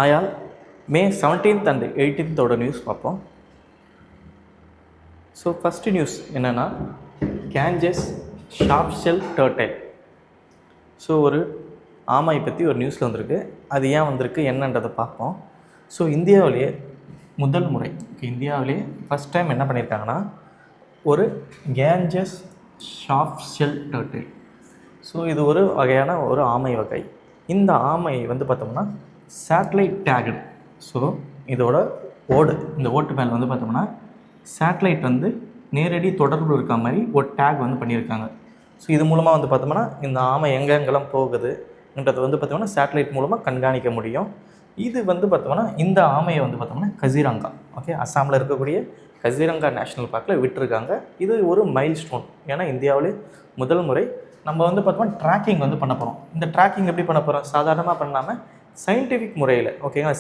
ஆயால் மே 17th and 18th news பார்ப்போம். So first news என்னென்னா கேஞ்சஸ் ஷார்ப் ஷெல் டர்டைல். ஸோ ஒரு ஆமையை பற்றி ஒரு நியூஸில் வந்திருக்கு. அது ஏன் வந்திருக்கு என்னன்றதை பார்ப்போம். ஸோ இந்தியாவிலேயே முதல் முறை இந்தியாவிலேயே ஃபஸ்ட் டைம் என்ன பண்ணியிருக்காங்கன்னா ஒரு கேஞ்சஸ் ஷார்ப் ஷெல் டர்டைல். ஸோ இது ஒரு வகையான ஒரு ஆமை வகை. இந்த ஆமை வந்து பார்த்தோம்னா சேட்டலைட் டேக்டு. ஸோ இதோட இந்த ஓட்டு மேலே வந்து பார்த்தோம்னா சேட்டலைட் வந்து நேரடி தொடர்பு இருக்க மாதிரி ஒரு டேக் வந்து பண்ணியிருக்காங்க. ஸோ இது மூலமாக வந்து பார்த்தோம்னா இந்த ஆமை எங்கெங்கெல்லாம் போகுதுன்றது வந்து பார்த்தோம்னா சேட்டலைட் மூலமாக கண்காணிக்க முடியும். இது வந்து பார்த்தோம்னா இந்த ஆமையை வந்து பார்த்தோம்னா கசிரங்கா அஸ்ஸாமில் இருக்கக்கூடிய கசிரங்கா நேஷ்னல் பார்க்கில் விட்டுருக்காங்க. இது ஒரு மைல் ஸ்டோன். ஏன்னா இந்தியாவிலே முதல் முறை நம்ம வந்து பார்த்தோம்னா ட்ராக்கிங் வந்து பண்ண போகிறோம். இந்த ட்ராக்கிங் எப்படி பண்ண போகிறோம்? சாதாரணமாக பண்ணாமல் சயின்டிஃபிக் முறையில்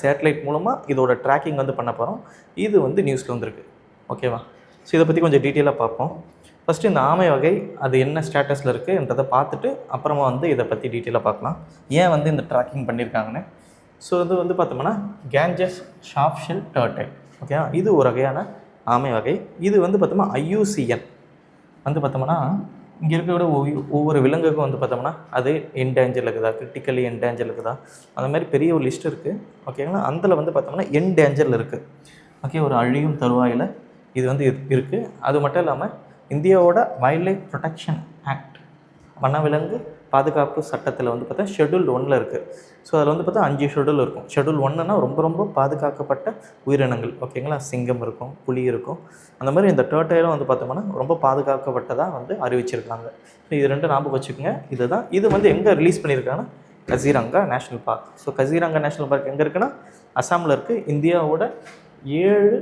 சேட்டலைட் மூலமாக இதோட ட்ராக்கிங் வந்து பண்ண போகிறோம். இது வந்து நியூஸில் வந்துருக்கு. ஓகேவா? ஸோ இதை பற்றி கொஞ்சம் டீட்டெயிலாக பார்ப்போம். ஃபஸ்ட்டு இந்த ஆமை வகை அது என்ன ஸ்டேட்டஸில் இருக்குன்றதை பார்த்துட்டு அப்புறமா வந்து இதை பற்றி டீட்டெயிலாக பார்க்கலாம். ஏன் வந்து இந்த ட்ராக்கிங் பண்ணியிருக்காங்கன்னு. ஸோ இது வந்து பார்த்தோம்னா கேஞ்சஸ் ஷார்ப் ஷெல் டர்டைல். ஓகேவா? இது ஒரு வகையான ஆமை வகை. இது வந்து பார்த்தோம்னா IUCN வந்து பார்த்தோம்னா இங்கே இருக்கிற ஒவ்வொரு விலங்குக்கும் வந்து பார்த்தோம்னா அது என்டேஞ்சர் இருக்குதா, கிரிட்டிக்கலி என்டேஞ்சர் இருக்குதா, அந்த மாதிரி பெரிய ஒரு லிஸ்ட் இருக்குது. ஓகேங்களா? அதில் வந்து பார்த்தோம்னா என்டேஞ்சரில் இருக்குது. ஒரு அழியும் தருவாயில் இது வந்து இருக்குது. அது மட்டும் இல்லாமல் இந்தியாவோட வைல்ட் லைஃப் ப்ரொடெக்ஷன் ஆக்ட் வனவிலங்கு பாதுகாப்பு சட்டத்தில் வந்து பார்த்தா ஷெட்யூல் 1 இருக்குது. ஸோ அதில் வந்து பார்த்தா 5 ஷெட்யூல் இருக்கும். ஷெட்யூல் 1னா ரொம்ப பாதுகாக்கப்பட்ட உயிரினங்கள். ஓகேங்களா? சிங்கம் இருக்கும், புலி இருக்கும். அந்த மாதிரி இந்த டர்டைலும் வந்து பார்த்தோம்னா ரொம்ப பாதுகாக்கப்பட்டதாக வந்து அறிவிச்சிருக்காங்க. ஸோ இது ரெண்டும் ஞாபகம் வச்சுக்கோங்க. இது வந்து எங்கே ரிலீஸ் பண்ணியிருக்காங்கன்னா Kaziranga national park. So Kaziranga national park எங்கே இருக்குன்னா அஸ்ஸாமில் இருக்குது. இந்தியாவோட 7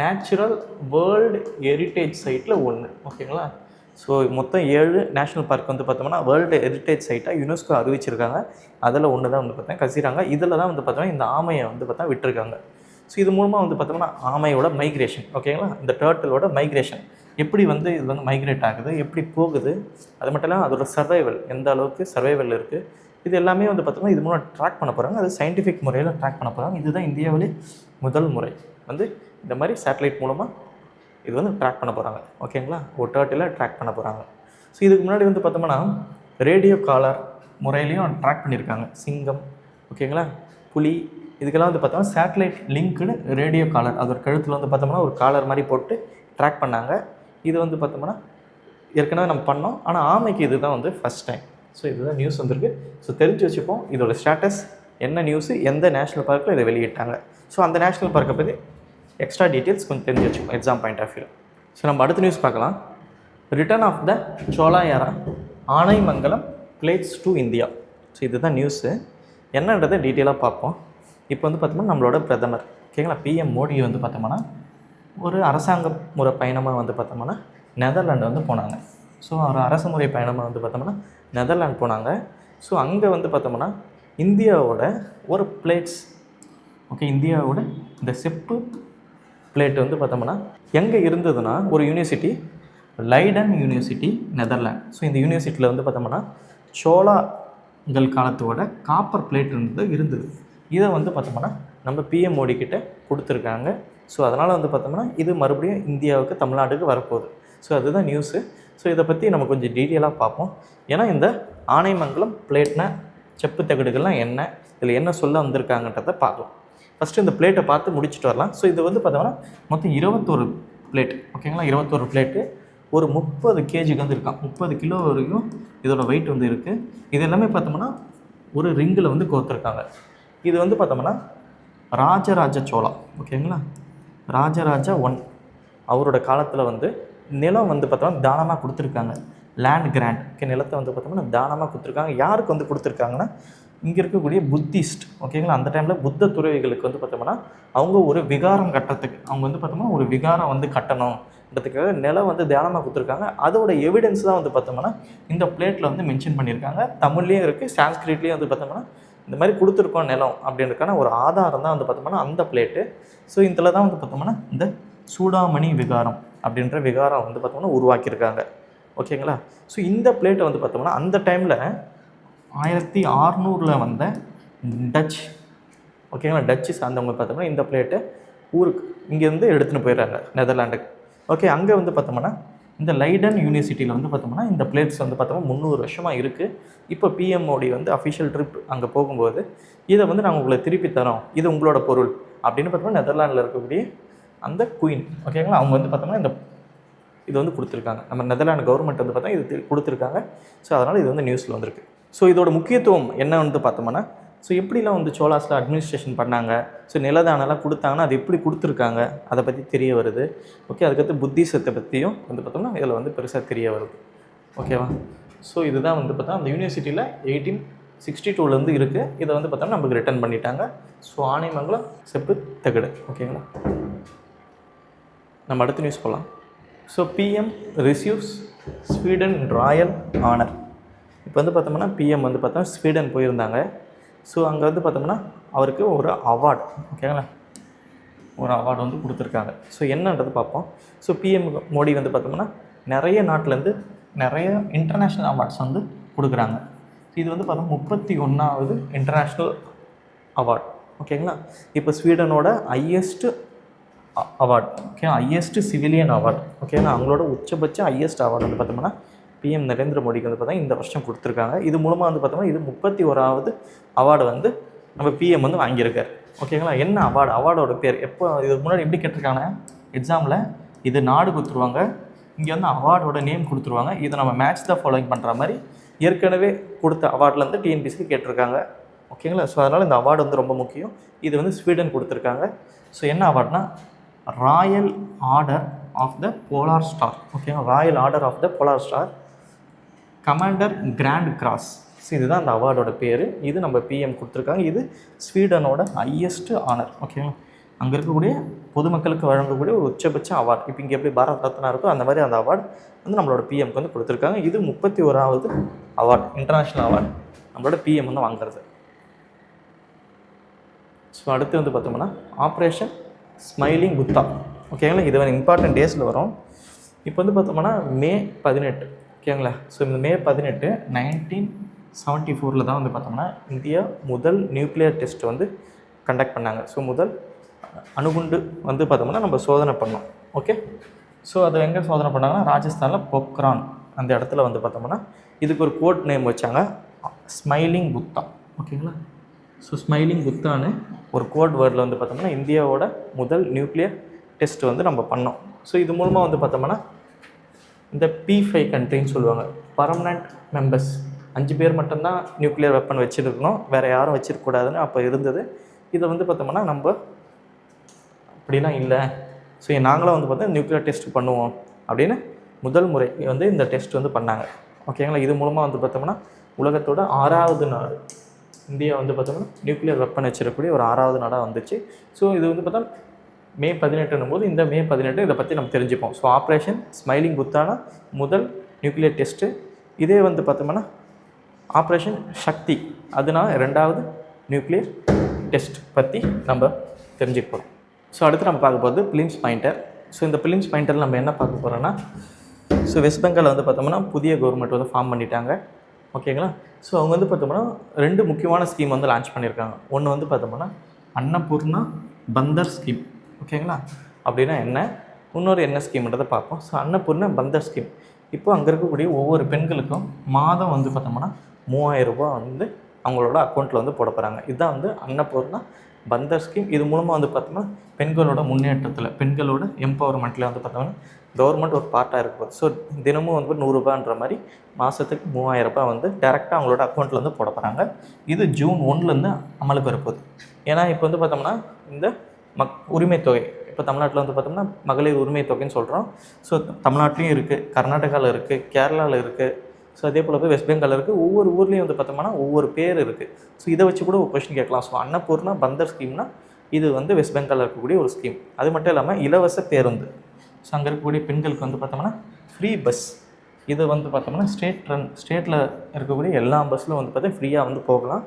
நேச்சுரல் வேர்ல்டு ஹெரிட்டேஜ் சைட்டில் 1. ஓகேங்களா? ஸோ மொத்தம் 7 நேஷ்னல் பார்க் வந்து பார்த்தோம்னா வேர்ல்டு ஹெரிட்டேஜ் சைட்டாக யுனெஸ்கோ அறிவிச்சிருக்காங்க. அதில் ஒன்று தான் வந்து பார்த்தா கசிரங்கா. இதில் தான் வந்து பார்த்தோம்னா இந்த ஆமையை வந்து பார்த்தா விட்டுருக்காங்க. ஸோ இது மூலமாக வந்து பார்த்தோம்னா ஆமையோட மைக்ரேஷன். ஓகேங்களா? இந்த டர்ட்டிலோட மைக்ரேஷன் எப்படி வந்து இது வந்து மைக்ரேட் ஆகுது, எப்படி போகுது, அது மட்டும் இல்லாமல் அதோட சர்வைவல் எந்த அளவுக்கு சர்வைவல் இருக்குது, இது எல்லாமே வந்து பார்த்தோம்னா இது மூலம் ட்ராக் பண்ண போகிறாங்க. அது சயின்டிஃபிக் முறையில் ட்ராக் பண்ண போகிறாங்க. இதுதான் இந்தியாவிலே முதல் முறை வந்து இந்த மாதிரி சேட்டலைட் மூலமாக இது வந்து ட்ராக் பண்ண போகிறாங்க. ஓகேங்களா? ஒரு டர்ட்டில் ட்ராக் பண்ண போகிறாங்க. ஸோ இதுக்கு முன்னாடி வந்து பார்த்தோம்னா ரேடியோ காலர் முறையிலையும் ட்ராக் பண்ணியிருக்காங்க. சிங்கம், ஓகேங்களா, புலி, இதுக்கெல்லாம் வந்து பார்த்தோம்னா சேட்டலைட் லிங்க்டு ரேடியோ காலர், அது ஒரு கழுத்தில் வந்து பார்த்தோம்னா ஒரு காலர் மாதிரி போட்டு ட்ராக் பண்ணாங்க. இது வந்து பார்த்தோம்னா ஏற்கனவே நம்ம பண்ணோம். ஆனால் ஆமைக்கு இது தான் வந்து ஃபஸ்ட் டைம். ஸோ இதுதான் நியூஸ் வந்திருக்கு. ஸோ தெரிஞ்சு வச்சுப்போம் இதோட ஸ்டேட்டஸ் என்ன, நியூஸு எந்த நேஷ்னல் பார்க்கில் இதை வெளியிட்டாங்க. ஸோ அந்த நேஷ்னல் பார்க்கை பற்றி எக்ஸ்ட்ரா டீட்டெயில்ஸ் கொஞ்சம் தெரிஞ்சு வச்சுக்கோம் exam point of view. So நம்ம அடுத்த நியூஸ் பார்க்கலாம். ரிட்டர்ன் ஆஃப் த சோலாயாரா Anaimangalam plates to India. So இதுதான் நியூஸு. என்னன்றதை டீட்டெயிலாக பார்ப்போம். இப்போ வந்து பார்த்தோம்னா நம்மளோட பிரதமர் ஓகேங்களா PM மோடி வந்து பார்த்தோம்னா ஒரு அரசாங்க முறை பயணமாக வந்து பார்த்தோம்னா நெதர்லாண்டு வந்து போனாங்க. ஸோ ஒரு அரசு முறை பயணமாக வந்து பார்த்தோம்னா நெதர்லாண்டு போனாங்க. ஸோ அங்கே வந்து பார்த்தோம்னா இந்தியாவோட ஒரு பிளேட்ஸ் இந்தியாவோட இந்த செப்பு பிளேட் வந்து பார்த்தோம்னா எங்கே இருந்ததுன்னா ஒரு யூனிவர்சிட்டி, லைடன் யூனிவர்சிட்டி, நெதர்லாண்ட். ஸோ இந்த யூனிவர்சிட்டியில் வந்து பார்த்தோம்னா சோழர்கள் காலத்தோட காப்பர் பிளேட் இருந்தது. இதை வந்து பார்த்தோம்னா நம்ம PM மோடி கிட்ட கொடுத்துருக்காங்க. ஸோ அதனால் வந்து பார்த்தோம்னா இது மறுபடியும் இந்தியாவுக்கு தமிழ்நாட்டுக்கு வரப்போகுது. ஸோ அதுதான் நியூஸு. ஸோ இதை பற்றி நம்ம கொஞ்சம் டீட்டெயிலாக பார்ப்போம். ஏன்னா இந்த ஆனைமங்கலம் பிளேட்னா செப்பு தகடுகள்லாம் என்ன, இதில் என்ன சொல்ல வந்திருக்காங்கன்றதை பார்க்கலாம். ஃபஸ்ட்டு இந்த பிளேட்டை பார்த்து முடிச்சுட்டு வரலாம். ஸோ இது வந்து பார்த்தோம்னா மொத்தம் 21 பிளேட். ஓகேங்களா? 21 பிளேட்டு ஒரு 30 kg வந்து இருக்கான். 30 கிலோ வரைக்கும் இதோட வெயிட் வந்து இருக்குது. இது எல்லாமே பார்த்தோம்னா ஒரு ரிங்கில் வந்து கோர்த்துருக்காங்க. இது வந்து பார்த்தோம்னா ராஜராஜ சோழா, ஓகேங்களா, ராஜராஜா 1 அவரோட காலத்தில் வந்து நிலம் வந்து பார்த்தோம்னா தானமாக கொடுத்துருக்காங்க. Land grand. நிலத்தை வந்து பார்த்தோம்னா தானமாக கொடுத்துருக்காங்க. யாருக்கு வந்து கொடுத்துருக்காங்கன்னா இங்கே இருக்கக்கூடிய புத்திஸ்ட். ஓகேங்களா? அந்த டைமில் புத்த துறவிகளுக்கு வந்து பார்த்தோம்னா அவங்க ஒரு விகாரம் கட்டுறதுக்கு அவங்க வந்து பார்த்தோம்னா ஒரு விகாரம் வந்து கட்டணுன்றதுக்காக நிலம் வந்து தியானமாக கொடுத்துருக்காங்க. அதோட எவிடன்ஸ் தான் வந்து பார்த்தோம்னா இந்த பிளேட்டில் வந்து மென்ஷன் பண்ணியிருக்காங்க. தமிழ்லேயும் இருக்குது, சான்ஸ்கிரிட்லேயும் வந்து பார்த்தோம்னா இந்த மாதிரி கொடுத்துருக்கோம் நிலம் அப்படின்றதுக்கான ஒரு ஆதாரம் தான் வந்து பார்த்தோம்னா அந்த பிளேட்டு. ஸோ இதில் தான் வந்து பார்த்தோம்னா இந்த சூடாமணி விகாரம் அப்படின்ற விகாரம் வந்து பார்த்தோம்னா உருவாக்கியிருக்காங்க. ஓகேங்களா? ஸோ இந்த பிளேட்டை வந்து பார்த்தோம்னா அந்த டைமில் 1600 வந்த டச் ஓகேங்களா. டச்சு சார்ந்தவங்க பார்த்தோம்னா இந்த பிளேட்டை ஊருக்கு இங்கேருந்து எடுத்துகிட்டு போயிடுறாங்க நெதர்லாண்டுக்கு. ஓகே, அங்கே வந்து பார்த்தோம்னா இந்த லைடன் யூனிவர்சிட்டியில் வந்து பார்த்தோம்னா இந்த பிளேட்ஸ் வந்து பார்த்தோம்னா 300 வருஷமாக இருக்குது. இப்போ பிஎம் மோடி வந்து அஃபிஷியல் ட்ரிப் அங்கே போகும்போது இதை வந்து நாங்கள் உங்களுக்கு திருப்பி தரோம், இது உங்களோட பொருள் அப்படின்னு பார்த்தோம்னா நெதர்லாண்டில் இருக்கக்கூடிய அந்த குயின், ஓகேங்களா, அவங்க வந்து பார்த்தோம்னா இந்த இது வந்து கொடுத்துருக்காங்க. நம்ம நெதர்லாண்டு கவர்மெண்ட் வந்து பார்த்தா இது கொடுத்துருக்காங்க. ஸோ அதனால் இது வந்து நியூஸில் வந்திருக்கு. ஸோ இதோட முக்கியத்துவம் என்ன வந்து பார்த்தோம்னா, ஸோ எப்படிலாம் வந்து சோலாஸில் அட்மினிஸ்ட்ரேஷன் பண்ணாங்க, ஸோ நிலதானெல்லாம் கொடுத்தாங்கன்னா அது எப்படி கொடுத்துருக்காங்க அதை பற்றி தெரிய வருது. ஓகே, அதுக்கடுத்து புத்திசத்தை பற்றியும் வந்து பார்த்தோம்னா இதில் வந்து பெருசாக தெரிய வருது. ஓகேவா. ஸோ இதுதான் வந்து பார்த்தா அந்த யூனிவர்சிட்டியில் 1862 இருக்குது. இதை வந்து பார்த்தோம்னா நமக்கு ரிட்டர்ன் பண்ணிட்டாங்க. ஸோ ஆனைமங்கலம் செப்பு தகடு. ஓகேங்களா. நம்ம அடுத்த நியூஸ் போகலாம். So PM receives Sweden Royal honour. இப்போ வந்து பார்த்தோம்னா பிஎம் வந்து பார்த்தோம்னா ஸ்வீடன் போயிருந்தாங்க. ஸோ அங்கே வந்து பார்த்தோம்னா அவருக்கு ஒரு அவார்டு, ஓகேங்களா, ஒரு அவார்டு வந்து கொடுத்துருக்காங்க. ஸோ என்னன்றது பார்ப்போம். ஸோ பிஎம் மோடி வந்து பார்த்தோம்னா நிறைய நாட்டிலேருந்து நிறைய இன்டர்நேஷ்னல் அவார்ட்ஸ் வந்து கொடுக்குறாங்க. இது வந்து பார்த்தோம்னா 31வது இன்டர்நேஷ்னல் அவார்டு, ஓகேங்களா. இப்போ ஸ்வீடனோட highest award, okay, highest civilian award, ஓகேங்களா. அவங்களோட உச்சபட்ச ஹையஸ்ட் அவார்டு வந்து பார்த்தோம்னா பிஎம் நரேந்திர மோடிக்கு வந்து பார்த்தா இந்த வருஷம் கொடுத்துருக்காங்க. இது மூலமாக வந்து பார்த்தோம்னா இது 31வது அவார்டு வந்து நம்ம பிஎம் வந்து வாங்கியிருக்காரு. ஓகேங்களா. என்ன அவார்டு, அவார்டோட பேர் எப்போ இதுக்கு முன்னாடி எப்படி கேட்டிருக்காங்க எக்ஸாமில், இது நாடு கொடுத்துருவாங்க, இங்கே வந்து அவார்டோட நேம் கொடுத்துருவாங்க. இதை நம்ம மேட்ச் த ஃபாலோயிங் பண்ணுற மாதிரி ஏற்கனவே கொடுத்த அவார்ட்லேருந்து டிஎன்பிசிக்கு கேட்டிருக்காங்க. ஓகேங்களா. ஸோ அதனால் இந்த அவார்டு வந்து ரொம்ப முக்கியம். இது வந்து ஸ்வீடன் கொடுத்துருக்காங்க. ஸோ என்ன அவார்ட்னா Royal Order of the Polar Star, ஓகேங்களா, Royal Order of the Polar Star Commander Grand Cross. So இதுதான் அந்த அவார்டோட பேர். இது நம்ம பிஎம் கொடுத்துருக்காங்க. இது ஸ்வீடனோட ஹையஸ்ட் ஆனர், ஓகேங்களா. அங்கே இருக்கக்கூடிய பொதுமக்களுக்கு வழங்கக்கூடிய ஒரு உச்சபட்ச அவார்டு. இப்போ இங்கே எப்படி பாரத் ரத்னா இருக்கோ அந்த மாதிரி அந்த அவார்டு வந்து நம்மளோட பிஎம்க்கு வந்து கொடுத்துருக்காங்க. இது 31வது அவார்டு, இன்டர்நேஷ்னல் அவார்டு நம்மளோட பிஎம் வந்து வாங்குறது. ஸோ அடுத்து வந்து பார்த்தோம்னா ஆப்ரேஷன் ஸ்மைலிங் புத்தா, ஓகேங்களா. இது வந்து இம்பார்ட்டன்ட் டேஸில் வரும். இப்போ வந்து பார்த்தோம்னா மே 18, ஓகேங்களா. ஸோ இந்த மே 18 1974 தான் வந்து பார்த்தோம்னா இந்தியா முதல் நியூக்ளியர் டெஸ்ட் வந்து கண்டக்ட் பண்ணாங்க. ஸோ முதல் அணுகுண்டு வந்து பார்த்தோம்னா நம்ம சோதனை பண்ணோம். ஓகே. ஸோ அதை எங்கே சோதனை பண்ணாங்கன்னா ராஜஸ்தானில் பொக்ரான் அந்த இடத்துல வந்து பார்த்தோம்னா இதுக்கு ஒரு கோட் நேம் வச்சாங்க, ஸ்மைலிங் புத்தா, ஓகேங்களா. ஸோ ஸ்மைலிங் புத்தான்னு ஒரு கோட் வேர்டில் வந்து பார்த்தோம்னா இந்தியாவோட முதல் நியூக்ளியர் டெஸ்ட் வந்து நம்ம பண்ணோம். ஸோ இது மூலமாக வந்து பார்த்தோம்னா இந்த P5 கண்ட்ரின்னு சொல்லுவாங்க, பர்மனண்ட் மெம்பர்ஸ் 5 பேர் மட்டும்தான் நியூக்ளியர் வெப்பன் வச்சுருக்கணும், வேறு யாரும் வச்சிருக்கக்கூடாதுன்னு அப்போ இருந்தது. இதை வந்து பார்த்தோம்னா நம்ம அப்படிலாம் இல்லை, ஸோ நாங்களும் வந்து பார்த்தா நியூக்ளியர் டெஸ்ட் பண்ணுவோம் அப்படின்னு முதல் முறை வந்து இந்த டெஸ்ட் வந்து பண்ணாங்க. ஓகேங்களா. இது மூலமாக வந்து பார்த்தோம்னா உலகத்தோட 6வது நாடு இந்தியா வந்து பார்த்தோம்னா நியூக்ளியர் வெப்பன் வச்சிருக்கக்கூடிய ஒரு 6வது நாடாக வந்துச்சு. ஸோ இது வந்து பார்த்தா மே 18 போது இந்த மே 18 இதை பற்றி நம்ம தெரிஞ்சுப்போம். ஸோ ஆப்ரேஷன் ஸ்மைலிங் புத்தானா முதல் நியூக்ளியர் டெஸ்ட்டு. இதே வந்து பார்த்தோம்னா ஆப்ரேஷன் சக்தி அதனால் 2வது நியூக்ளியர் டெஸ்ட் பற்றி நம்ம தெரிஞ்சுக்க போகிறோம். ஸோ அடுத்து நம்ம பார்க்க போகிறது பிலிம்ஸ் பாயிண்டர். ஸோ இந்த பிலிம்ஸ் பாயிண்டரில் நம்ம என்ன பார்க்க போகிறோன்னா, ஸோ வெஸ்ட் பெங்காலில் வந்து பார்த்தோம்னா புதிய கவர்மெண்ட் வந்து ஃபார்ம் பண்ணிட்டாங்க, ஓகேங்களா. ஸோ அவங்க வந்து பார்த்தோம்னா 2 முக்கியமான ஸ்கீம் வந்து லான்ச் பண்ணியிருக்காங்க. ஒன்று வந்து பார்த்தோம்னா அன்னபூர்ணா பந்தர் ஸ்கீம், ஓகேங்களா. அப்படின்னா என்ன, இன்னொரு என்ன ஸ்கீம்ன்றதை பார்ப்போம். ஸோ அன்னபூர்ணா பந்தர் ஸ்கீம் இப்போ அங்கே இருக்கக்கூடிய ஒவ்வொரு பெண்களுக்கும் மாதம் வந்து பார்த்தோம்னா 3000 ரூபா வந்து அவங்களோட அக்கௌண்ட்டில் வந்து போட போகிறாங்க. இதுதான் வந்து அன்னபூர்ணா பந்தர் ஸ்கீம். இது மூலமாக வந்து பார்த்தோம்னா பெண்களோட முன்னேற்றத்தில், பெண்களோட எம்பவர்மெண்ட்டில் வந்து பார்த்தோம்னா கவர்மெண்ட் ஒரு பார்ட்டாக இருக்குது. ஸோ தினமும் வந்து 100 ரூபான்ற மாதிரி மாதத்துக்கு 3000 ரூபாய் வந்து டேரெக்டாக அவங்களோட அக்கௌண்ட்டில் வந்து போட போகிறாங்க. இது ஜூன் 1லேருந்து அமலுக்கு வரப்போகுது. ஏன்னா இப்போ வந்து பார்த்தோம்னா இந்த உரிமை தொகை இப்போ தமிழ்நாட்டில் வந்து பார்த்தோம்னா மகளிர் உரிமை தொகைன்னு சொல்கிறோம். ஸோ தமிழ்நாட்டிலையும் இருக்குது, கர்நாடகாவில் இருக்குது, கேரளாவில் இருக்குது, ஸோ அதே போல் போய் வெஸ்ட் பெங்கால் இருக்குது. ஒவ்வொரு ஊர்லேயும் வந்து பார்த்தோம்னா ஒவ்வொரு பேர் இருக்குது. ஸோ இதை வச்சு கூட ஒரு கொஸ்டின் கேட்கலாம். ஸோ அன்னபூர்ணா பந்தர் ஸ்கீம்னா இது வந்து வெஸ்ட் பெங்காலில் இருக்கக்கூடிய ஒரு ஸ்கீம். அது மட்டும் இல்லாமல் இலவச பேருந்து. ஸோ அங்கே இருக்கக்கூடிய பெண்களுக்கு வந்து பார்த்தோம்னா ஃப்ரீ பஸ். இது வந்து பார்த்தோம்னா ஸ்டேட்டில் இருக்கக்கூடிய எல்லா பஸ்ஸிலும் வந்து பார்த்தா ஃப்ரீயாக வந்து போகலாம்.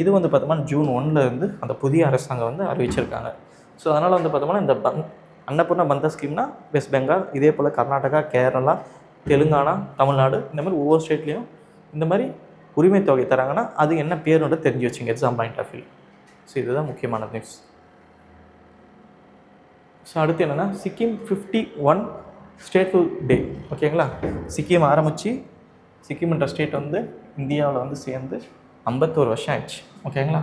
இது வந்து பார்த்தோம்னா ஜூன் 1லேருந்து அந்த புதிய அரசாங்கம் வந்து அறிவிச்சிருக்காங்க. ஸோ அதனால் வந்து பார்த்தோம்னா இந்த அன்னபூர்ணா பந்தர் ஸ்கீம்னா வெஸ்ட் பெங்கால், இதே போல் கர்நாடகா, கேரளா, தெலுங்கானா, தமிழ்நாடு, இந்த மாதிரி ஒவ்வொரு ஸ்டேட்லேயும் இந்த மாதிரி உரிமை தொகை தராங்கன்னா அது என்ன பேருன்றது தெரிஞ்சு வச்சுங்க exam point of view. So இதுதான் முக்கியமான நியூஸ். ஸோ அடுத்து என்னென்னா சிக்கிம் 51 ஸ்டேட்ஃபுல் டே. ஓகேங்களா, சிக்கிம் ஆரம்பித்து சிக்கிம்ன்ற ஸ்டேட் வந்து இந்தியாவில் வந்து சேர்ந்து 51 வருஷம் ஆயிடுச்சு. ஓகேங்களா,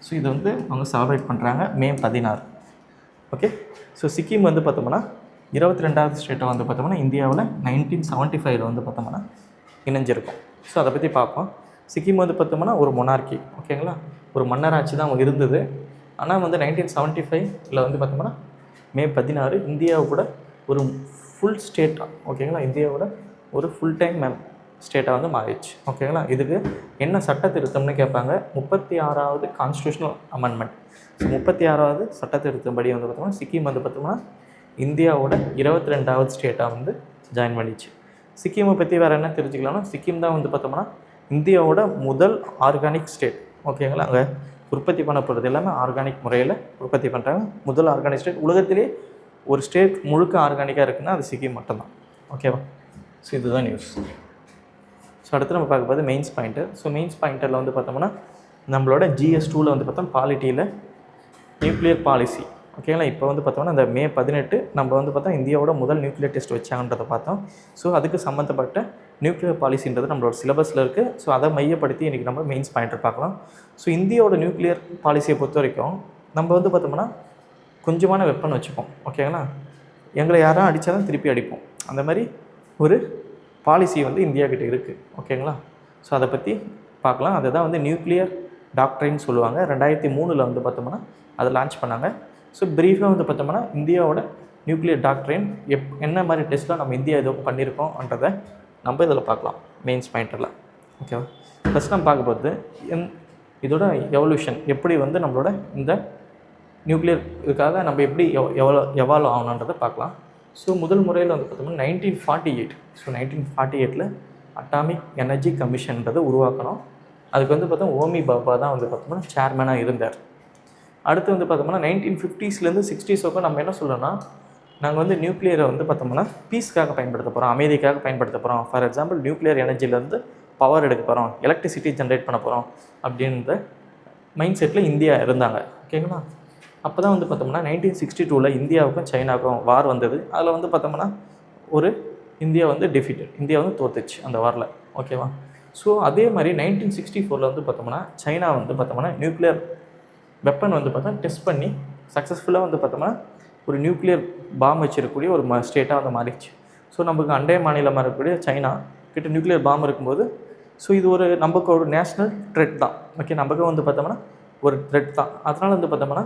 ஸோ இது வந்து அவங்க செலிப்ரேட் பண்ணுறாங்க மே 16. ஓகே, ஸோ சிக்கிம் வந்து பார்த்தோம்னா 22வது ஸ்டேட்டை வந்து பார்த்தோம்னா இந்தியாவில் 1975 வந்து பார்த்தோம்னா இணைஞ்சிருக்கும். ஸோ அதை பற்றி பார்ப்போம். சிக்கிம் வந்து பார்த்தோம்னா ஒரு மொனார்கி. ஓகேங்களா, ஒரு மன்னராட்சி தான் அவங்க இருந்தது. ஆனால் வந்து 1975 வந்து பார்த்தோம்னா மே 16 இந்தியாவோட ஒரு ஃபுல் ஸ்டேட்டாக, ஓகேங்களா, இந்தியாவோட ஒரு ஃபுல் டைம் ஸ்டேட்டாக வந்து மாறிடுச்சு. ஓகேங்களா, இதுக்கு என்ன சட்ட திருத்தம்னு கேட்பாங்க. 36வது கான்ஸ்டியூஷனல் அமெண்ட்மெண்ட். ஸோ 36வது சட்ட திருத்தம்படி வந்து பார்த்தோம்னா சிக்கிம் வந்து பார்த்தோம்னா இந்தியாவோட 22வது ஸ்டேட்டாக வந்து ஜாயின் பண்ணிச்சு. சிக்கிமை பற்றி வேறு என்ன தெரிஞ்சுக்கலாம்னா, சிக்கிம் தான் வந்து பார்த்தோம்னா இந்தியாவோட முதல் ஆர்கானிக் ஸ்டேட். ஓகேங்களா, அங்கே உற்பத்தி பண்ணப்படுறது எல்லாமே ஆர்கானிக் முறையில் உற்பத்தி பண்ணுறாங்க. முதல் ஆர்கானிக் ஸ்டேட். உலகத்திலே ஒரு ஸ்டேட் முழுக்க ஆர்கானிக்காக இருக்குன்னா அது சிக்கிம் மட்டும்தான். ஓகேவா, ஸோ இதுதான் நியூஸ். ஸோ அடுத்து நம்ம பார்க்க போது மெயின்ஸ் பாயிண்ட்டு. ஸோ மெயின்ஸ் பாயிண்டரில் வந்து பார்த்தோம்னா நம்மளோட GS2 வந்து பார்த்தோம் பாலிட்டியில் நியூக்ளியர் பாலிசி. ஓகேங்களா, இப்போ வந்து பார்த்தோம்னா இந்த மே 18 நம்ம வந்து பார்த்தோம் இந்தியாவோட முதல் நியூக்ளியர் டெஸ்ட் வச்சாங்கன்றதை பார்த்தோம். ஸோ அதுக்கு சம்மந்தப்பட்ட நியூக்ளியர் பாலிசின்றது நம்மளோட சிலபஸில் இருக்குது. ஸோ அதை மையப்படுத்தி இன்றைக்கி நம்ம மெயின்ஸ் பாயிண்டர் பார்க்கலாம். ஸோ இந்தியாவோட நியூக்ளியர் பாலிசியை பொறுத்த வரைக்கும் நம்ம வந்து பார்த்தோம்னா கொஞ்சமான வெப்பன் வச்சுப்போம். ஓகேங்களா, எங்களை யாரும் அடித்தா தான் திருப்பி அடிப்போம். அந்த மாதிரி ஒரு பாலிசி வந்து இந்தியா கிட்டே இருக்குது. ஓகேங்களா, ஸோ அதை பற்றி பார்க்கலாம். அதை தான் வந்து நியூக்ளியர் டாக்டரின்னு சொல்லுவாங்க. 2003 வந்து பார்த்தோம்னா அதை லான்ச் பண்ணாங்க. ஸோ ப்ரீஃபாக வந்து பார்த்தோம்னா இந்தியாவோட நியூக்ளியர் டாக்டரின் என்ன மாதிரி டெஸ்ட்லாம் நம்ம இந்தியா ஏதோ பண்ணியிருக்கோன்றதை நம்ம இதில் பார்க்கலாம் மெயின்ஸ் பாயிண்டரில். ஓகேவா, ஃபஸ்ட் நம்ம பார்க்க போகிறது இதோட எவல்யூஷன் எப்படி வந்து நம்மளோட இந்த நியூக்ளியர் இதுக்காக நம்ம எப்படி எவால்வ் ஆகணுன்றதை பார்க்கலாம். ஸோ முதல் முறையில் வந்து பார்த்தோம்னா 1948. ஸோ 1948 அட்டாமிக் எனர்ஜி கமிஷன்ன்றதை உருவாக்கணும். அதுக்கு வந்து பார்த்தோம் ஓமி பாபா தான் வந்து பார்த்தோம்னா சேர்மனாக இருந்தார். அடுத்து வந்து பார்த்தோம்னா 1950s 60s நம்ம என்ன சொல்லணும்னா நாங்கள் வந்து நியூக்ளியரை வந்து பார்த்தோம்னா பீஸ்க்காக பயன்படுத்த போகிறோம், அமைதிக்காக பயன்படுத்த போகிறோம். ஃபார் எக்ஸாம்பிள் நியூக்ளியர் எனர்ஜிலேருந்து பவர் எடுக்க போகிறோம், எலக்ட்ரிசிட்டி ஜென்ரேட் பண்ண போகிறோம் அப்படின்ற மைண்ட் செட்டில் இந்தியா இருந்தாங்க. ஓகேங்களா, அப்போ தான் வந்து பார்த்தோம்னா 1962 இந்தியாவுக்கும் சைனாவுக்கும் வார் வந்தது. அதில் வந்து பார்த்தோம்னா ஒரு இந்தியா வந்து டெஃபிட்டட், இந்தியா வந்து தோத்துச்சு அந்த வாரில். ஓகேவா, ஸோ அதே மாதிரி 1964 வந்து பார்த்தோம்னா சைனா வந்து பார்த்தோம்னா நியூக்ளியர் வெப்பன் வந்து பார்த்தா டெஸ்ட் பண்ணி சக்ஸஸ்ஃபுல்லாக வந்து பார்த்தோம்னா ஒரு நியூக்ளியர் பாம் வச்சிருக்கக்கூடிய ஒரு ஸ்டேட்டாக வந்து மாறிடுச்சு. ஸோ நமக்கு அண்டை மாநிலமாக இருக்கக்கூடிய சைனா கிட்ட நியூக்ளியர் பாம் இருக்கும்போது ஸோ இது ஒரு நமக்கு ஒரு நேஷ்னல் த்ரெட் தான். ஓகே, நமக்கு வந்து பார்த்தோம்னா ஒரு த்ரெட் தான். அதனால் வந்து பார்த்தோம்னா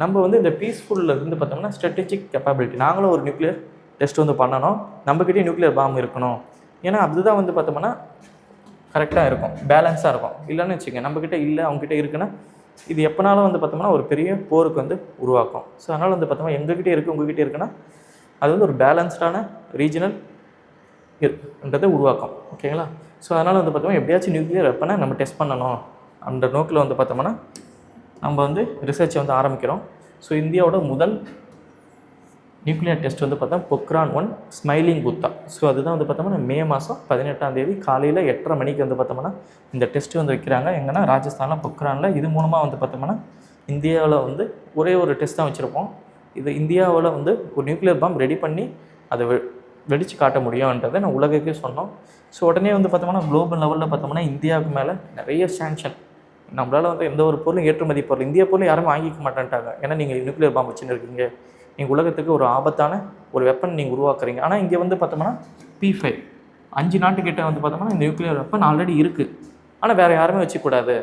நம்ம வந்து இந்த பீஸ்ஃபுல்லில் இருந்து பார்த்தோம்னா ஸ்ட்ராட்டஜிக் கேப்பபிலிட்டி நாங்களும் ஒரு நியூக்ளியர் டெஸ்ட் வந்து பண்ணணும், நம்மக்கிட்டே நியூக்ளியர் பாம் இருக்கணும். ஏன்னா அதுதான் வந்து பார்த்தோம்னா கரெக்டாக இருக்கும், பேலன்ஸாக இருக்கும். இல்லைன்னு வச்சுக்கோங்க, நம்மக்கிட்ட இல்லை அவங்ககிட்ட இருக்குன்னா இது எப்போனாலும் வந்து பார்த்தோம்னா ஒரு பெரிய போருக்கு வந்து உருவாக்கும். ஸோ அதனால் வந்து பார்த்தோம்னா எங்ககிட்டே இருக்குது உங்ககிட்டே இருக்குன்னா அது வந்து ஒரு பேலன்ஸ்டான ரீஜனல் என்றதை உருவாக்கும். ஓகேங்களா, ஸோ அதனால் வந்து பார்த்தோம்னா எப்படியாச்சும் நியூக்ளியர் வெப்பனை நம்ம டெஸ்ட் பண்ணணும் அந்த நோக்கில் வந்து பார்த்தோம்னா நம்ம வந்து ரிசர்ச்சை வந்து ஆரம்பிக்கிறோம். ஸோ இந்தியாவோட முதல் நியூக்ளியர் டெஸ்ட் வந்து பார்த்தா பொக்ரான் 1 ஸ்மைலிங் புத்தா. ஸோ அதுதான் வந்து பார்த்தோம்னா மே மாதம் 18 காலையில் 8:30 மணிக்கு வந்து பார்த்தோம்னா இந்த டெஸ்ட்டு வந்து வைக்கிறாங்க. எங்கன்னா ராஜஸ்தானில் பொக்ரானில். இது மூலமாக வந்து பார்த்தோம்னா இந்தியாவில் வந்து ஒரே ஒரு டெஸ்ட் தான் வச்சுருப்போம். இது இந்தியாவில் வந்து ஒரு நியூக்ளியர் பாம் ரெடி பண்ணி அதை வெடித்து காட்ட முடியும்ன்றதை நான் உலகுக்கே சொன்னோம். ஸோ உடனே வந்து பார்த்தோம்னா குளோபல் லெவலில் பார்த்தோம்னா இந்தியாவுக்கு மேலே நிறைய சாங்ஷன். நம்மளால் வந்து எந்த ஒரு பொருளும் ஏற்றுமதி பொருள் இந்தியா பொருள் யாரும் வாங்கிக்க மாட்டேன்ட்டாங்க. ஏன்னா நீங்கள் நியூக்ளியர் பாம் வச்சுன்னு இருக்கீங்க, நீங்கள் உலகத்துக்கு ஒரு ஆபத்தான ஒரு வெப்பன் நீங்கள் உருவாக்குறீங்க. ஆனால் இங்கே வந்து பார்த்தோம்னா P5 5 நாட்டுக்கிட்ட வந்து பார்த்தோம்னா இந்த நியூக்ளியர் வெப்பன் ஆல்ரெடி இருக்குது, ஆனால் வேறு யாருமே வச்சுக்கூடாது.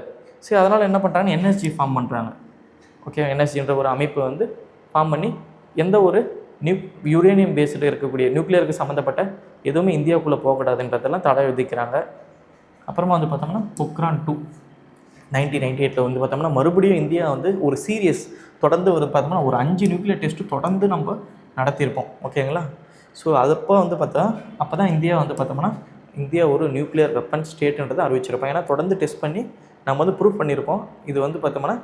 சரி, அதனால் என்ன பண்ணுறாங்க, NSG ஃபார்ம் பண்ணுறாங்க. ஓகே, NSGன்ற ஒரு அமைப்பு வந்து ஃபார்ம் பண்ணி எந்த ஒரு யுரேனியம் பேஸ்டு இருக்கக்கூடிய நியூக்ளியருக்கு சம்மந்தப்பட்ட எதுவுமே இந்தியாவுக்குள்ளே போகக்கூடாதுன்றதெல்லாம் தடை விதிக்கிறாங்க. அப்புறமா வந்து பார்த்தோம்னா பொக்ரான் 2 1998 வந்து பார்த்தோம்னா மறுபடியும் இந்தியா வந்து ஒரு சீரியஸ் தொடர்ந்து வந்து பார்த்தோம்னா ஒரு 5 நியூக்ளியர் டெஸ்ட்டு தொடர்ந்து நம்ம நடத்தியிருப்போம். ஓகேங்களா, ஸோ அதப்போ வந்து பார்த்தா அப்போ தான் இந்தியா வந்து பார்த்தோம்னா இந்தியா ஒரு நியூக்ளியர் வெப்பன் ஸ்டேட்டுன்றதை அறிவிச்சிருப்போம். ஏன்னா தொடர்ந்து டெஸ்ட் பண்ணி நம்ம வந்து ப்ரூவ் பண்ணியிருப்போம் இது வந்து பார்த்தோம்னா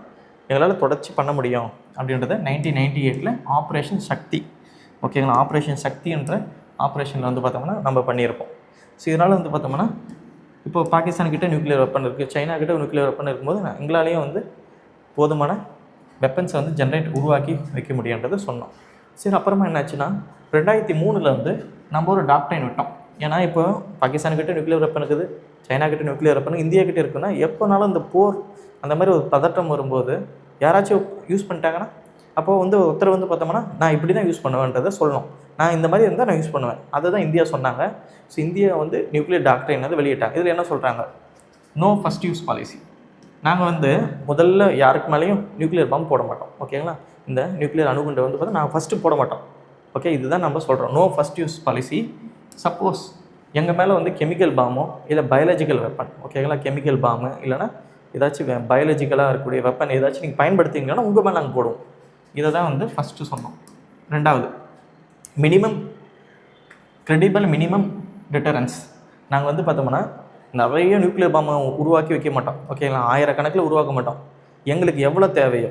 எங்களால் தொடர்ச்சி பண்ண முடியும் அப்படின்றத 1998 ஆப்ரேஷன் சக்தி. ஓகேங்களா, ஆப்ரேஷன் சக்தின்ற ஆப்ரேஷனில் வந்து பார்த்தோம்னா நம்ம பண்ணியிருப்போம். ஸோ இதனால் வந்து பார்த்தோம்னா இப்போ பாகிஸ்தான்கிட்ட நியூக்ளியர் வெப்பன் இருக்குது, சைனா கிட்ட நியூக்ளியர் வெப்பன் இருக்கும்போது எங்களாலேயும் வந்து போதுமான வெப்பன்ஸை வந்து உருவாக்கி வைக்க முடியுன்றதை சொன்னோம். சரி, அப்புறமா என்னாச்சுன்னா 2003 வந்து நம்ம ஒரு டாக்டரைன் விட்டோம். ஏன்னா இப்போ பாகிஸ்தான்கிட்ட நியூக்ளியர் வெப்பன் இருக்குது, சைனா கிட்ட நியூக்ளியர் வெப்பன், இந்தியா கிட்ட இருக்குன்னா எப்போனாலும் இந்த போர் அந்த மாதிரி ஒரு பதட்டம் வரும்போது யாராச்சும் யூஸ் பண்ணிட்டாங்கன்னா அப்போது வந்து ஒருத்தர் வந்து பார்த்தோம்னா நான் இப்படி தான் யூஸ் பண்ணுவேன்றதை சொல்லணும். நான் இந்த மாதிரி இருந்தால் நான் யூஸ் பண்ணுவேன். அதை தான் இந்தியா சொன்னாங்க. ஸோ இந்தியா வந்து நியூக்ளியர் டாக்டரைன் வந்து வெளியிட்டாங்க. இதில் என்ன சொல்கிறாங்க, நோ ஃபஸ்ட் யூஸ் பாலிசி. நாங்கள் வந்து முதல்ல யாருக்கு மேலேயும் நியூக்ளியர் பாம்பு போட மாட்டோம். ஓகேங்களா, இந்த நியூக்ளியர் அணுகுண்டை வந்து பார்த்தா நாங்கள் ஃபஸ்ட்டு போட மாட்டோம். ஓகே, இதுதான் நம்ம சொல்கிறோம், no first use policy. Suppose எங்கள் மேலே வந்து கெமிக்கல் பாம்போ இல்லை பயாலஜிக்கல் வெப்பன், ஓகேங்களா, கெமிக்கல் பாம்பு இல்லைனா ஏதாச்சும் பயாலஜிக்கலாக இருக்கக்கூடிய வெப்பன் ஏதாச்சும் நீங்கள் பயன்படுத்திங்கன்னா உங்கள் மேலே நாங்கள் போடுவோம். இதை தான் வந்து ஃபஸ்ட்டு சொன்னோம். ரெண்டாவது, மினிமம் கிரெடிபிள் மினிமம் டிட்டரன்ஸ். நாங்கள் வந்து பார்த்தோம்னா நிறைய நியூக்ளியர் பாம்பை உருவாக்கி வைக்க மாட்டோம். ஓகேங்களா, ஆயிரக்கணக்கில் உருவாக்க மாட்டோம். எங்களுக்கு எவ்வளோ தேவையோ,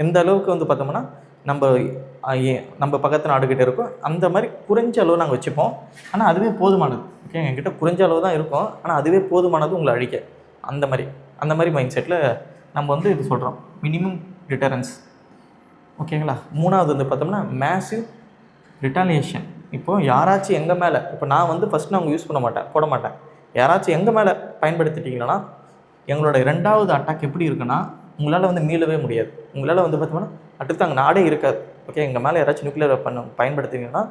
எந்த அளவுக்கு வந்து பார்த்தோம்னா நம்ம பக்கத்து நாடுகிட்ட இருக்கோம் அந்த மாதிரி குறைஞ்ச அளவு நாங்கள் வச்சுப்போம். ஆனால் அதுவே போதுமானது. ஓகே, எங்ககிட்ட குறைஞ்ச அளவு தான் இருக்கும், ஆனால் அதுவே போதுமானது உங்களை அழிக்க. அந்த மாதிரி மைண்ட் செட்டில் நம்ம வந்து இது சொல்கிறோம், மினிமம் டிட்டரன்ஸ். ஓகேங்களா. மூணாவது வந்து பார்த்தோம்னா மேசிவ் ரிட்டாலியேஷன். இப்போது யாராச்சும் எங்கள் மேலே, இப்போ நான் வந்து ஃபஸ்ட்டு அவங்க யூஸ் போட மாட்டேன். யாராச்சும் எங்கள் மேலே பயன்படுத்திட்டிங்கன்னா எங்களோட ரெண்டாவது அட்டாக் எப்படி இருக்குன்னா உங்களால் வந்து மீளவே முடியாது. உங்களால் வந்து பார்த்தோம்னா அடுத்து அங்கே நாடே இருக்காது. ஓகே, எங்கள் மேலே யாராச்சும் நியூக்ளியர் பயன்படுத்திங்கன்னா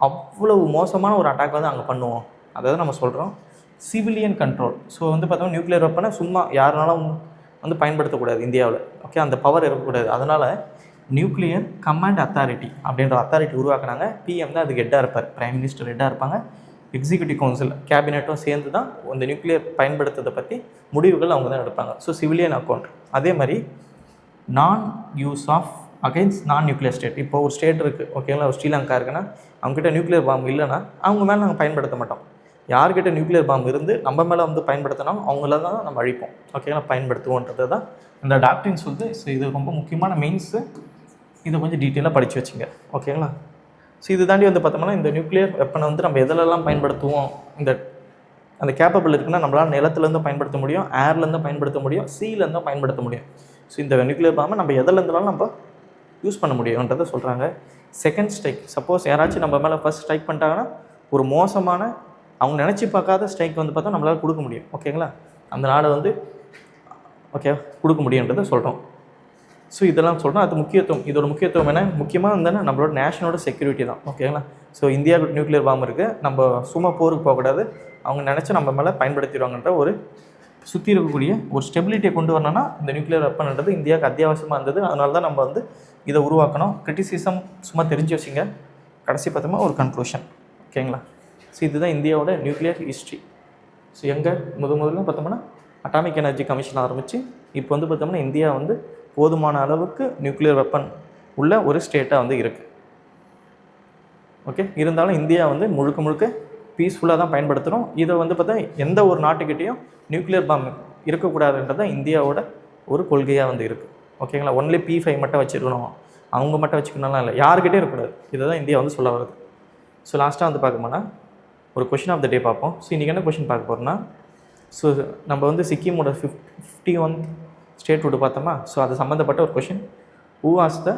அவ்வளவு மோசமான ஒரு அட்டாக் வந்து அங்கே பண்ணுவோம். அதாவது நம்ம சொல்கிறோம் சிவிலியன் கண்ட்ரோல். ஸோ வந்து பார்த்தோம்னா நியூக்ளியர் வெப்பனை சும்மா யாருனாலும் வந்து பயன்படுத்தக்கூடாது இந்தியாவில். ஓகே, அந்த பவர் இருக்கக்கூடாது. அதனால் நியூக்ளியர் கமாண்ட் அத்தாரிட்டி அப்படின்ற அத்தாரிட்டி உருவாக்குனாங்க. பிஎம் தான் அதுக்கு ஹெட்டாக இருப்பார், பிரைம் மினிஸ்டர் ஹெட்டாக இருப்பாங்க. எக்ஸிக்யூட்டிவ் கவுன்சில் கேபினெட்டும் சேர்ந்து தான் இந்த நியூக்ளியர் பயன்படுத்துறதை பற்றி முடிவுகள் அவங்க தான் எடுப்பாங்க. So civilian account. அதே மாதிரி நான் யூஸ் ஆஃப் அகைன்ஸ்ட் நான் நியூக்ளியர் ஸ்டேட். இப்போ ஒரு ஸ்டேட் இருக்குது, ஓகேங்களா, ஒரு ஸ்ரீலங்கா இருக்குன்னா அவங்ககிட்ட நியூக்ளியர் பாம்பு இல்லைன்னா அவங்க மேலே நாங்கள் பயன்படுத்த மாட்டோம். யார்கிட்ட நியூக்ளியர் பாம்பு இருந்து நம்ம மேலே வந்து பயன்படுத்தினாலும் அவங்கள தான் நம்ம அழிப்போம். ஓகேங்களா, பயன்படுத்துவோன்றது தான் இந்த டாக்டரின்ஸ் வந்து. ஸோ இது ரொம்ப முக்கியமான மெயின்ஸு. இதை கொஞ்சம் டீட்டெயிலாக படித்து வச்சுங்க. ஓகேங்களா. ஸோ இது தாண்டி வந்து பார்த்தோம்னா இந்த நியூக்ளியர் வெப்பனை வந்து நம்ம எதிலெல்லாம் பயன்படுத்துவோம், அந்த கேப்பபிள் இருக்குன்னா நம்மளால் நிலத்துலேருந்து பயன்படுத்த முடியும், ஏர்லேருந்து பயன்படுத்த முடியும், சீலேருந்து பயன்படுத்த முடியும். ஸோ இந்த நியூக்ளியர் பாம்பை நம்ம எதிலேருந்தாலும் நம்ம யூஸ் பண்ண முடியுன்றதை சொல்கிறாங்க. செகண்ட் ஸ்ட்ரைக், சப்போஸ் யாராச்சும் நம்ம மேலே ஃபஸ்ட் ஸ்ட்ரைக் பண்ணிட்டாங்கன்னா ஒரு மோசமான அவங்க நினச்சி பார்க்காத ஸ்ட்ரைக் வந்து பார்த்தா நம்மளால் கொடுக்க முடியும். ஓகேங்களா, அந்த நாடை வந்து கொடுக்க முடியுன்றதை சொல்கிறோம். ஸோ இதெல்லாம் சொல்கிறோம். அது முக்கியத்துவம். இதோட முக்கியத்துவம் என்ன, முக்கியமாக இருந்தானே நம்மளோட நேஷனோட செக்யூரிட்டி தான். ஓகேங்களா. ஸோ இந்தியாவுக்கு நியூக்ளியர் பாம்பு இருக்குது, நம்ம சும்மா போருக்கு போகக்கூடாது, அவங்க நினச்சி நம்ம மேலே பயன்படுத்திடுவாங்கன்ற ஒரு சுற்றி இருக்கக்கூடிய ஒரு ஸ்டெபிலிட்டியை கொண்டு வரணும்னா இந்த நியூக்ளியர் வெப்பன்ன்றது இந்தியாவுக்கு அத்தியாவசியமாக இருந்தது. அதனால தான் நம்ம வந்து இதை உருவாக்கணும். கிரிட்டிசிசம் சும்மா தெரிஞ்சு வச்சுங்க. கடைசி பார்த்தோம்னா ஒரு கன்க்ளூஷன். ஓகேங்களா. ஸோ இதுதான் இந்தியாவோட நியூக்ளியர் ஹிஸ்ட்ரி. ஸோ எங்கே முதல்ல பார்த்தோம்னா அட்டாமிக் எனர்ஜி கமிஷன் ஆரம்பித்து இப்போ வந்து பார்த்தோம்னா இந்தியா வந்து போதுமான அளவுக்கு நியூக்ளியர் வெப்பன் உள்ள ஒரு ஸ்டேட்டாக வந்து இருக்குது. ஓகே, இருந்தாலும் இந்தியா வந்து முழுக்க பீஸ்ஃபுல்லாக தான் பயன்படுத்துகிறோம். இதை வந்து பார்த்தா எந்த ஒரு நாட்டுக்கிட்டேயும் நியூக்ளியர் பாம்பு இருக்கக்கூடாதுன்றதான் இந்தியாவோட ஒரு கொள்கையாக வந்து இருக்குது. ஓகேங்களா. ஒன்லி P5 மட்டும் வச்சுருக்கணும், அவங்க மட்டும் வச்சுக்கணும்லாம் இல்லை, யாருக்கிட்டே இருக்கக்கூடாது. இதை தான் இந்தியா வந்து சொல்ல வருது. ஸோ லாஸ்ட்டாக வந்து பார்க்கணும்னா ஒரு கொஷின் ஆஃப் த டே பார்ப்போம். ஸோ இன்றைக்கி என்ன கொஷின் பார்க்க போகிறோம்னா, ஸோ நம்ம வந்து சிக்கிமோட 51 ஸ்டேட் விட்டு பார்த்தோமா. ஸோ அது சம்மந்தப்பட்ட ஒரு question. Who was the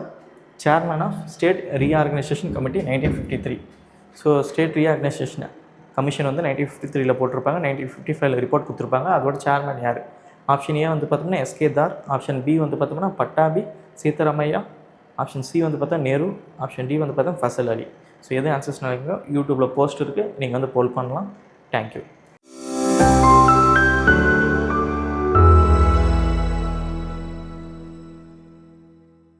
chairman of state reorganisation committee 1953. So state reorganisation commission வந்து 1953 போட்டிருப்பாங்க. 1955 ரிப்போர்ட் கொடுத்துருப்பாங்க. அதோட சேர்மன் யார்? ஆப்ஷன் ஏ வந்து பார்த்தோம்னா எஸ்கே தார், ஆப்ஷன் பி வந்து பார்த்தோம்னா பட்டாபி சீதாராமையா, ஆப்ஷன் சி வந்து பார்த்தா நேரு, ஆப்ஷன் டி வந்து பார்த்தா ஃபசல் அலி. ஸோ எது ஆன்சர்ஸ் நினைக்கிறோம் யூடியூப்பில் போஸ்ட் இருக்குது, நீங்கள் வந்து போல் பண்ணலாம். தேங்க்யூ.